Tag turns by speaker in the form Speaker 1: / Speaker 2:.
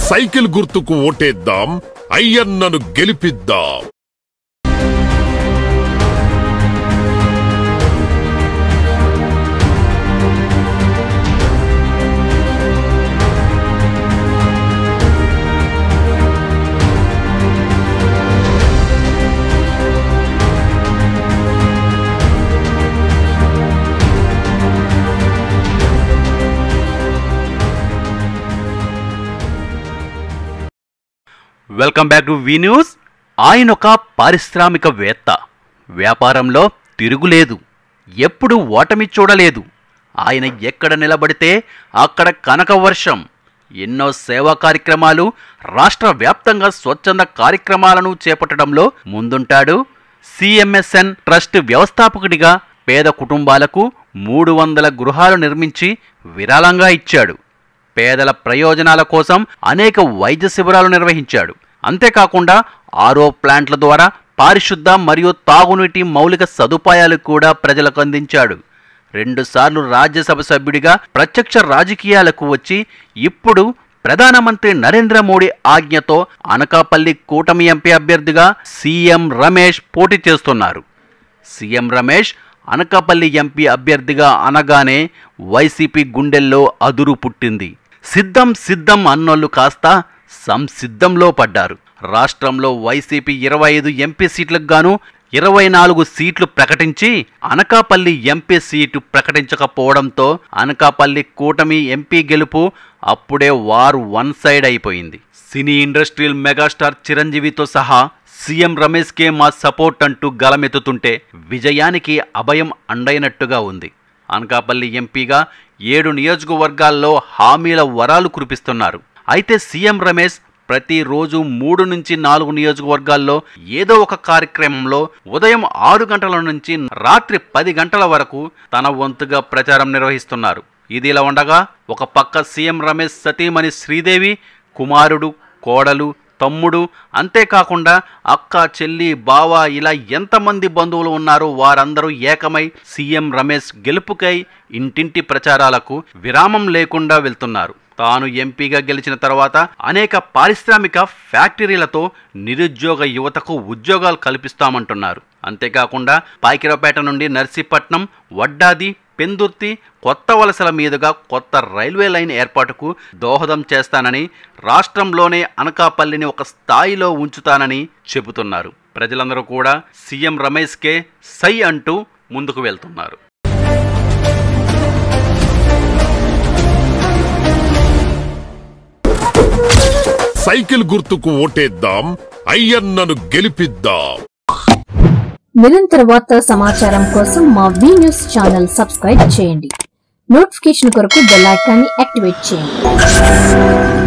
Speaker 1: Cycle గుర్తుకు ఓటేద్దాం, అయ్యన్నను గెలిపిద్దాం.
Speaker 2: Welcome back to V news. ఆయన ఒక పారిశ్రామికవేత్త. వ్యాపారంలో తిరుగులేదు, ఎప్పుడు ఓటమి చూడలేదు. ఆయన ఎక్కడ నిలబడితే అక్కడ కనక వర్షం. ఎన్నో సేవా కార్యక్రమాలు, రాష్ట్ర వ్యాప్తంగా స్వచ్ఛంద కార్యక్రమాలను చేపట్టడంలో ముందుంటాడు. సిఎంఎస్ఎన్ ట్రస్ట్ వ్యవస్థాపకుడిగా పేద కుటుంబాలకు 300 గృహాలు నిర్మించి విరాళంగా ఇచ్చాడు. పేదల ప్రయోజనాల కోసం అనేక వైద్య శిబిరాలు నిర్వహించాడు. అంతేకాకుండా ఆరో ప్లాంట్ల ద్వారా పారిశుద్ధ మరియు తాగునీటి మౌలిక సదుపాయాలు కూడా ప్రజలకు అందించాడు. 2 సార్లు రాజ్యసభ సభ్యుడిగా ప్రత్యక్ష రాజకీయాలకు వచ్చి ఇప్పుడు ప్రధానమంత్రి నరేంద్ర మోడీ ఆజ్ఞతో అనకాపల్లి కూటమి ఎంపీ అభ్యర్థిగా సీఎం రమేష్ పోటీ చేస్తున్నారు. సీఎం రమేష్ అనకాపల్లి ఎంపీ అభ్యర్థిగా అనగానే వైసీపీ గుండెల్లో అదురు పుట్టింది. సిద్ధం సిద్ధం అన్నోళ్లు కాస్త సంసిద్ధంలో పడ్డారు. రాష్ట్రంలో వైసీపీ 25 ఎంపీ సీట్లకు గాను 24 సీట్లు ప్రకటించి అనకాపల్లి ఎంపీ సీటు ప్రకటించకపోవడంతో అనకాపల్లి కూటమి ఎంపీ గెలుపు అప్పుడే వార్ వన్ సైడ్ అయిపోయింది. సినీ ఇండస్ట్రియల్ మెగాస్టార్ చిరంజీవితో సహా సీఎం రమేష్కే మా సపోర్ట్ అంటూ గలమెత్తుతుంటే విజయానికి అభయం అండైనట్టుగా ఉంది. అనకాపల్లి ఎంపీగా 7 నియోజకవర్గాల్లో హామీల వరాలు కురిపిస్తున్నారు. అయితే సీఎం రమేష్ ప్రతిరోజు 3 నుంచి 4 నియోజకవర్గాల్లో ఏదో ఒక కార్యక్రమంలో ఉదయం 6 గంటల నుంచి రాత్రి 10 గంటల వరకు తన వంతుగా ప్రచారం నిర్వహిస్తున్నారు. ఇదిలా ఉండగా ఒక పక్క సీఎం రమేష్ సతీమణి శ్రీదేవి, కుమారుడు, కోడలు, తమ్ముడు, అంతేకాకుండా అక్క, చెల్లి, బావ ఇలా ఎంతమంది బంధువులు ఉన్నారో వారందరూ ఏకమై సీఎం రమేష్ గెలుపుకై ఇంటింటి ప్రచారాలకు విరామం లేకుండా వెళ్తున్నారు. తాను ఎంపీగా గెలిచిన తర్వాత అనేక పారిశ్రామిక ఫ్యాక్టరీలతో నిరుద్యోగ యువతకు ఉద్యోగాలు కల్పిస్తామంటున్నారు. అంతేకాకుండా పాకిరపేట నుండి నర్సీపట్నం, వడ్డాది, పెందుర్తి, కొత్త వలసల మీదుగా కొత్త రైల్వే లైన్ ఏర్పాటుకు దోహదం చేస్తానని, రాష్ట్రంలోనే అనకాపల్లిని ఒక స్థాయిలో ఉంచుతానని చెబుతున్నారు. ప్రజలందరూ కూడా సీఎం రమేష్కే సై అంటూ ముందుకు వెళ్తున్నారు.
Speaker 1: సైకిల్ గుర్తుకు ఓటేద్దాం, అయ్యన్నను గెలిపిద్దాం.
Speaker 3: నిరంతర వార్తా సమాచారం కోసం మా వి న్యూస్ ఛానల్ సబ్స్క్రైబ్ చేయండి. నోటిఫికేషన్ కొరకు బెల్ ఐకాన్ని యాక్టివేట్ చేయండి.